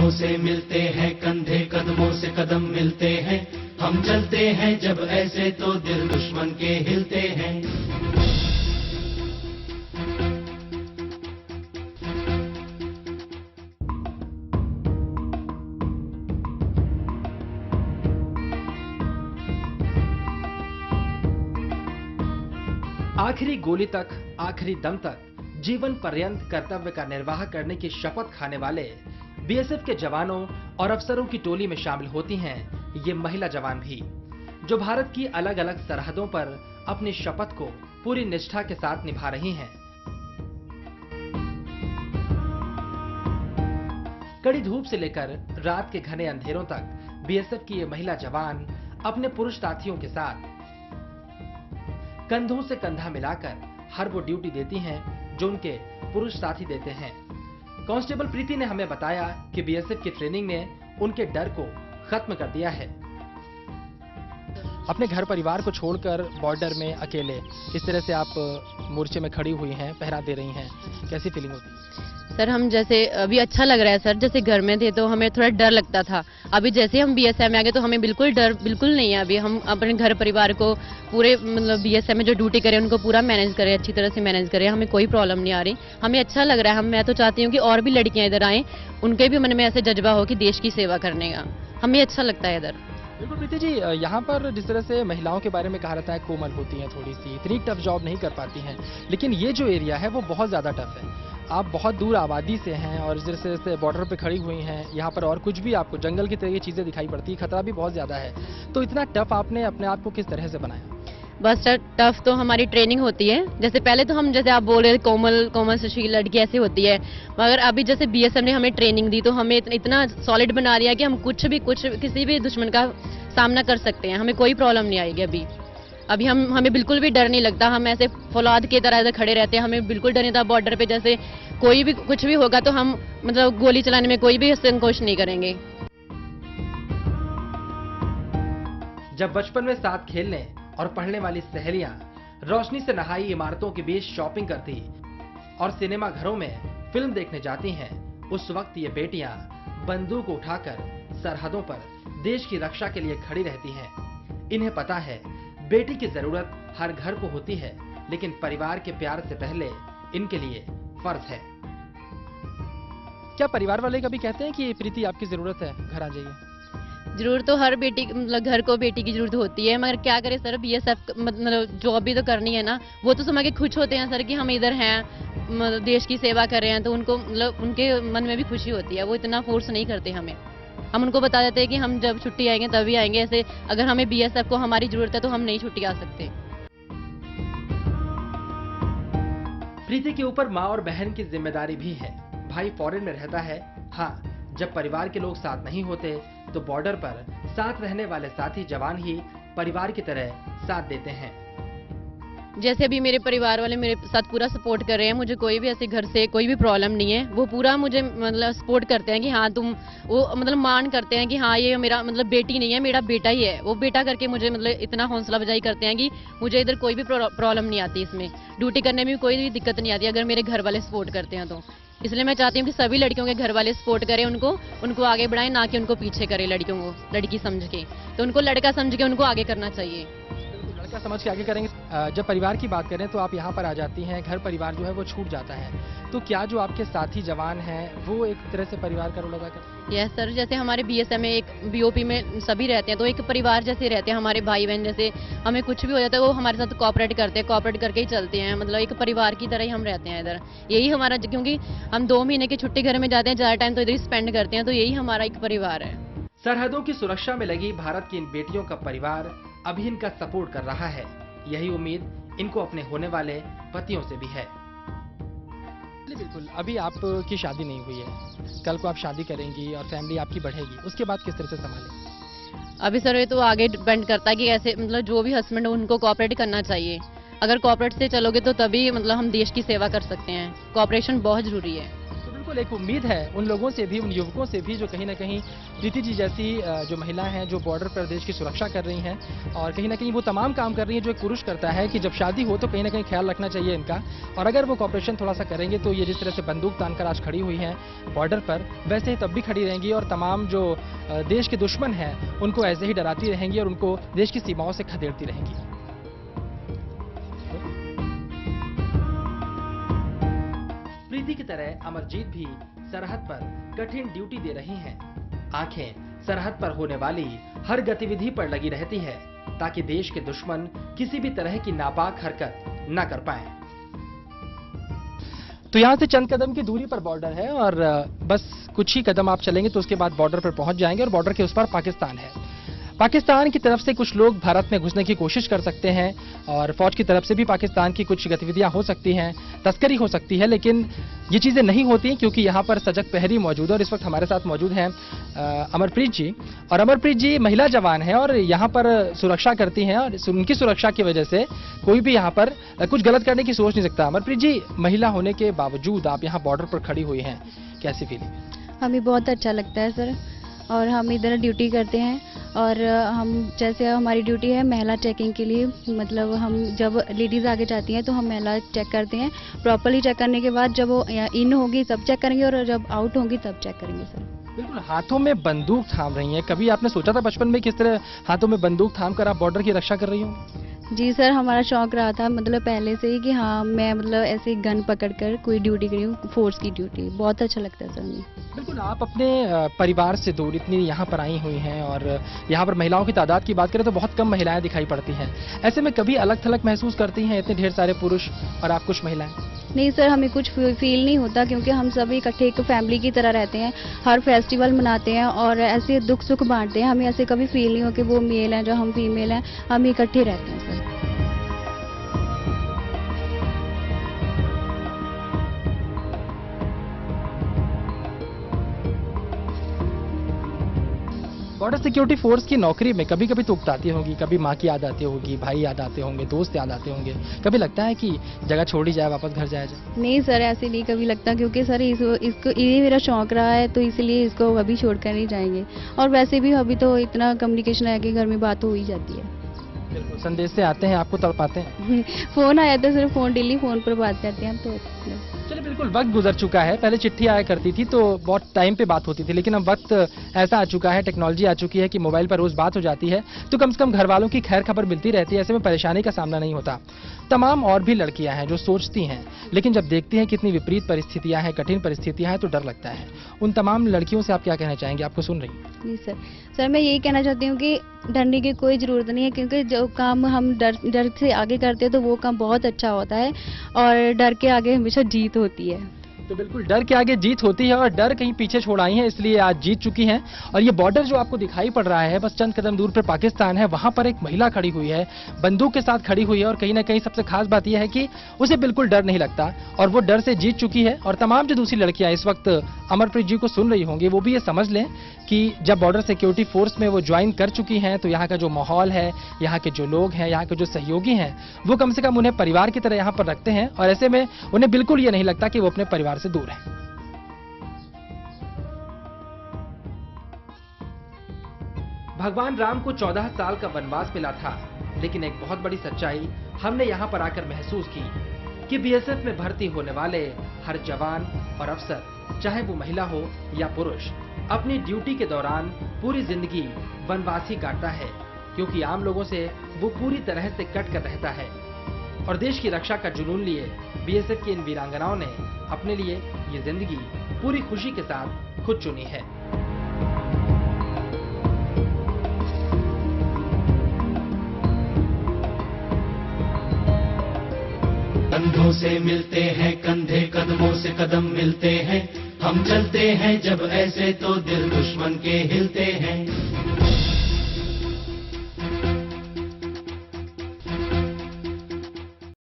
कदमों से मिलते हैं, कंधे कदमों से कदम मिलते हैं। हम चलते हैं जब ऐसे तो दिल दुश्मन के हिलते हैं। आखिरी गोली तक, आखिरी दम तक जीवन पर्यंत कर्तव्य का निर्वाह करने की शपथ खाने वाले बीएसएफ के जवानों और अफसरों की टोली में शामिल होती हैं ये महिला जवान भी, जो भारत की अलग अलग सरहदों पर अपनी शपथ को पूरी निष्ठा के साथ निभा रही हैं। कड़ी धूप से लेकर रात के घने अंधेरों तक बीएसएफ की ये महिला जवान अपने पुरुष साथियों के साथ कंधों से कंधा मिलाकर हर वो ड्यूटी देती हैं जो उनके पुरुष साथी देते हैं। कांस्टेबल प्रीति ने हमें बताया कि बीएसएफ की ट्रेनिंग ने उनके डर को खत्म कर दिया है। अपने घर परिवार को छोड़कर बॉर्डर में अकेले इस तरह से आप मोर्चे में खड़ी हुई हैं, पहरा दे रही हैं, कैसी फीलिंग होती है? सर हम जैसे अभी अच्छा लग रहा है सर, जैसे घर में थे तो हमें थोड़ा डर लगता था, अभी जैसे हम बीएसएफ में आ गए तो हमें बिल्कुल डर बिल्कुल नहीं है। अभी हम अपने घर परिवार को पूरे मतलब बीएसएफ में जो ड्यूटी करें उनको पूरा मैनेज करें, अच्छी तरह से मैनेज करें, हमें कोई प्रॉब्लम नहीं आ रही, हमें अच्छा लग रहा है। मैं तो चाहती हूँ कि और भी लड़कियां इधर आएं, उनके भी मन में ऐसे जज्बा हो कि देश की सेवा करने का, हमें अच्छा लगता है इधर। बिल्कुल प्रीति जी, यहाँ पर जिस तरह से महिलाओं के बारे में कहा जाता है कोमल होती हैं, थोड़ी सी इतनी टफ जॉब नहीं कर पाती हैं, लेकिन ये जो एरिया है वो बहुत ज़्यादा टफ है। आप बहुत दूर आबादी से हैं और जिस तरह से बॉर्डर पे खड़ी हुई हैं, यहाँ पर और कुछ भी आपको जंगल की तरह की चीज़ें दिखाई पड़ती है, खतरा भी बहुत ज़्यादा है, तो इतना टफ आपने अपने आप को किस तरह से बनाया? बस सर टफ तो हमारी ट्रेनिंग होती है, जैसे पहले तो हम जैसे आप बोल रहे थे कोमल सुशील लड़की ऐसे होती है, मगर अभी जैसे बीएसएफ ने हमें ट्रेनिंग दी तो हमें इतना सॉलिड बना दिया कि हम कुछ किसी भी दुश्मन का सामना कर सकते हैं, हमें कोई प्रॉब्लम नहीं आएगी। अभी हमें बिल्कुल भी डर नहीं लगता, हम ऐसे फौलाद की तरह ऐसे खड़े रहते हैं, हमें बिल्कुल डर नहीं था। बॉर्डर पे जैसे कोई भी कुछ भी होगा तो हम मतलब गोली चलाने में कोई भी संकोच नहीं करेंगे। जब बचपन में साथ खेलने और पढ़ने वाली सहेलियां रोशनी से नहाई इमारतों के बीच शॉपिंग करती और सिनेमा घरों में फिल्म देखने जाती हैं, उस वक्त ये बेटियां बंदूक उठाकर सरहदों पर देश की रक्षा के लिए खड़ी रहती हैं। इन्हें पता है बेटी की जरूरत हर घर को होती है, लेकिन परिवार के प्यार से पहले इनके लिए फर्ज है। क्या परिवार वाले कभी कहते हैं कि प्रीति आपकी जरूरत है, घर आ जाइए? जरूर तो हर बेटी मतलब घर को बेटी की जरूरत होती है, मगर क्या करें सर, बीएसएफ मतलब जॉब भी तो करनी है ना, वो तो समझ के खुश होते हैं सर कि हम इधर हैं, देश की सेवा कर रहे हैं, तो उनको मतलब उनके मन में भी खुशी होती है, वो इतना फोर्स नहीं करते हमें। हम उनको बता देते हैं कि हम जब छुट्टी आएंगे तभी आएंगे, ऐसे अगर हमें बीएसएफ को हमारी जरूरत है तो हम नहीं छुट्टी आ सकते। प्रीति के ऊपर माँ और बहन की जिम्मेदारी भी है। भाई फॉरेन में रहता है। हाँ, जब परिवार के लोग साथ नहीं होते तो बॉर्डर पर साथ रहने वाले साथी जवान ही परिवार की तरह साथ देते हैं। जैसे अभी मेरे परिवार वाले मेरे साथ पूरा सपोर्ट कर रहे हैं, मुझे कोई भी ऐसे घर से कोई भी प्रॉब्लम नहीं है, वो पूरा मुझे मतलब सपोर्ट करते हैं कि हाँ तुम, वो मतलब मान करते हैं कि हाँ ये मेरा मतलब बेटी नहीं है, मेरा बेटा ही है, वो बेटा करके मुझे मतलब इतना हौसला अफजाई करते हैं कि मुझे इधर कोई भी प्रॉब्लम नहीं आती, इसमें ड्यूटी करने में भी कोई भी दिक्कत नहीं आती अगर मेरे घर वाले सपोर्ट करते हैं तो। इसलिए मैं चाहती हूँ कि सभी लड़कियों के घर वाले सपोर्ट करें, उनको आगे बढ़ाएं, ना कि उनको पीछे करें लड़कियों को लड़की समझ के, तो उनको लड़का समझ के उनको आगे करना चाहिए। लड़का समझ के आगे करेंगे। जब परिवार की बात करें तो आप यहाँ पर आ जाती हैं, घर परिवार जो है वो छूट जाता है, तो क्या जो आपके साथी जवान हैं वो एक तरह से परिवार का रोल अदा करते हैं? यस सर, जैसे हमारे बीएसएफ में एक बीओपी में सभी रहते हैं तो एक परिवार जैसे रहते हैं, हमारे भाई बहन जैसे, हमें कुछ भी हो जाता है वो हमारे साथ कोऑपरेट करते हैं, कोऑपरेट करके ही चलते हैं, मतलब एक परिवार की तरह ही हम रहते हैं इधर। यही हमारा, क्योंकि हम 2 महीने की छुट्टी घर में जाते हैं, ज़्यादा टाइम तो इधर ही स्पेंड करते हैं, तो यही हमारा एक परिवार है। सरहदों की सुरक्षा में लगी भारत की इन बेटियों का परिवार अभी इनका सपोर्ट कर रहा है। यही उम्मीद इनको अपने होने वाले पतियों से भी है। बिल्कुल, अभी आपकी शादी नहीं हुई है, कल को आप शादी करेंगी और फैमिली आपकी बढ़ेगी, उसके बाद किस तरह से संभालेंगे? अभी सर ये तो आगे डिपेंड करता है कि ऐसे मतलब जो भी हस्बैंड है उनको कोऑपरेट करना चाहिए, अगर कोऑपरेट से चलोगे तो तभी मतलब हम देश की सेवा कर सकते हैं, कोऑपरेशन बहुत जरूरी है। बिल्कुल एक उम्मीद है उन लोगों से भी, उन युवकों से भी जो कहीं ना कहीं प्रीति जी जैसी जो महिलाएं हैं जो बॉर्डर पर देश की सुरक्षा कर रही हैं और कहीं ना कहीं वो तमाम काम कर रही हैं जो एक पुरुष करता है कि जब शादी हो तो कहीं ना कहीं ख्याल रखना चाहिए इनका। और अगर वो कॉपरेशन थोड़ा सा करेंगे तो ये जिस तरह से बंदूक तानकर आज खड़ी हुई हैं बॉर्डर पर, वैसे ही तब भी खड़ी रहेंगी और तमाम जो देश के दुश्मन हैं उनको ऐसे ही डराती रहेंगी और उनको देश की सीमाओं से खदेड़ती रहेंगी। प्रीति की तरह अमरजीत भी सरहद पर कठिन ड्यूटी दे रही हैं। आंखें सरहद पर होने वाली हर गतिविधि पर लगी रहती है ताकि देश के दुश्मन किसी भी तरह की नापाक हरकत न कर पाए। तो यहाँ से चंद कदम की दूरी पर बॉर्डर है और बस कुछ ही कदम आप चलेंगे तो उसके बाद बॉर्डर पर पहुंच जाएंगे और बॉर्डर के उस पार पाकिस्तान है। पाकिस्तान की तरफ से कुछ लोग भारत में घुसने की कोशिश कर सकते हैं और फौज की तरफ से भी पाकिस्तान की कुछ गतिविधियां हो सकती हैं, तस्करी हो सकती है, लेकिन ये चीजें नहीं होती क्योंकि यहाँ पर सजग प्रहरी मौजूद है। और इस वक्त हमारे साथ मौजूद हैं अमरप्रीत जी, और अमरप्रीत जी महिला जवान हैं और यहाँ पर सुरक्षा करती हैं और उनकी सुरक्षा की वजह से कोई भी यहाँ पर कुछ गलत करने की सोच नहीं सकता। अमरप्रीत जी, महिला होने के बावजूद आप यहाँ बॉर्डर पर खड़ी हुई हैं, कैसी फीलिंग? हमें बहुत अच्छा लगता है सर, और हम इधर ड्यूटी करते हैं और हम जैसे हमारी ड्यूटी है महिला चेकिंग के लिए, मतलब हम जब लेडीज़ आगे जाती हैं तो हम महिला चेक करते हैं। प्रॉपर्ली चेक करने के बाद जब वो इन होगी तब चेक करेंगे और जब आउट होंगी तब चेक करेंगे सर। बिल्कुल, हाथों में बंदूक थाम रही हैं, कभी आपने सोचा था बचपन में किस तरह हाथों में बंदूक थाम कर आप बॉर्डर की रक्षा कर रही हो? जी सर, हमारा शौक रहा था मतलब पहले से ही कि हाँ मैं मतलब ऐसे गन पकड़कर कोई ड्यूटी करी हूँ, फोर्स की ड्यूटी, बहुत अच्छा लगता है सर हमें। बिल्कुल, आप अपने परिवार से दूर इतनी यहाँ पर आई हुई हैं और यहाँ पर महिलाओं की तादाद की बात करें तो बहुत कम महिलाएं दिखाई पड़ती हैं। ऐसे में कभी अलग थलग महसूस करती हैं इतने ढेर सारे पुरुष और आप कुछ महिलाएं? नहीं सर, हमें कुछ फील नहीं होता क्योंकि हम सभी इकट्ठे एक फैमिली की तरह रहते हैं, हर फेस्टिवल मनाते हैं और ऐसे दुख सुख बांटते हैं। हमें ऐसे कभी फील नहीं हो कि वो मेल हैं जो हम फीमेल हैं, हम इकट्ठे रहते हैं सर। बॉर्डर सिक्योरिटी फोर्स की नौकरी में कभी कभी तो उकताती होगी, कभी माँ की याद आती होगी, भाई याद आते होंगे, दोस्त याद आते होंगे, कभी लगता है कि जगह छोड़ी जाए, वापस घर जाया जाए? नहीं सर, ऐसे नहीं कभी लगता क्योंकि सर इसको ये मेरा शौक रहा है तो इसलिए इसको अभी छोड़कर नहीं जाएंगे। और वैसे भी अभी तो इतना कम्युनिकेशन है कि घर में बात हो ही जाती है। बिल्कुल, संदेश से आते हैं, आपको तड़पाते हैं? फोन आया तो सिर्फ फोन डेली फोन पर बात करते हैं हम तो। चलिए, बिल्कुल वक्त गुजर चुका है। पहले चिट्ठी आया करती थी तो बहुत टाइम पे बात होती थी, लेकिन अब वक्त ऐसा आ चुका है, टेक्नोलॉजी आ चुकी है कि मोबाइल पर रोज बात हो जाती है तो कम से कम घर वालों की खैर खबर मिलती रहती है। ऐसे में परेशानी का सामना नहीं होता। तमाम और भी लड़कियां हैं जो सोचती हैं, लेकिन जब देखती हैं कितनी विपरीत परिस्थितियां हैं, कठिन परिस्थितियां हैं तो डर लगता है। उन तमाम लड़कियों से आप क्या कहना चाहेंगे? आपको सुन रही हैं। जी सर, मैं यही कहना चाहती हूँ कि डरने की कोई ज़रूरत नहीं है क्योंकि जो काम हम डर से आगे करते हैं तो वो काम बहुत अच्छा होता है और डर के आगे हमेशा जीत होती है। तो बिल्कुल डर के आगे जीत होती है और डर कहीं पीछे छोड़ आई हैं, इसलिए आज जीत चुकी हैं। और ये बॉर्डर जो आपको दिखाई पड़ रहा है, बस चंद कदम दूर पर पाकिस्तान है, वहां पर एक महिला खड़ी हुई है, बंदूक के साथ खड़ी हुई है और कहीं ना कहीं सबसे खास बात यह है कि उसे बिल्कुल डर नहीं लगता और वो डर से जीत चुकी है। और तमाम जो दूसरी लड़कियां इस वक्त अमरप्रीत जी को सुन रही होंगी वो भी ये समझ लें कि जब बॉर्डर सिक्योरिटी फोर्स में वो ज्वाइन कर चुकी हैं तो यहाँ का जो माहौल है, यहाँ के जो लोग हैं, यहाँ के जो सहयोगी हैं, वो कम से कम उन्हें परिवार की तरह यहाँ पर रखते हैं और ऐसे में उन्हें बिल्कुल ये नहीं लगता कि वो अपने परिवार से दूर है। भगवान राम को 14 साल का वनवास मिला था, लेकिन एक बहुत बड़ी सच्चाई हमने यहाँ पर आकर महसूस की कि बीएसएफ में भर्ती होने वाले हर जवान और अफसर, चाहे वो महिला हो या पुरुष, अपनी ड्यूटी के दौरान पूरी जिंदगी वनवास ही काटता है, क्योंकि आम लोगों से वो पूरी तरह से कट कर रहता है। और देश की रक्षा का जुनून लिए बीएसएफ की इन वीरांगनाओं ने अपने लिए ये जिंदगी पूरी खुशी के साथ खुद चुनी है। कंधों से मिलते हैं कंधे, कदमों से कदम मिलते हैं, हम चलते हैं जब ऐसे तो दिल दुश्मन के हिलते हैं।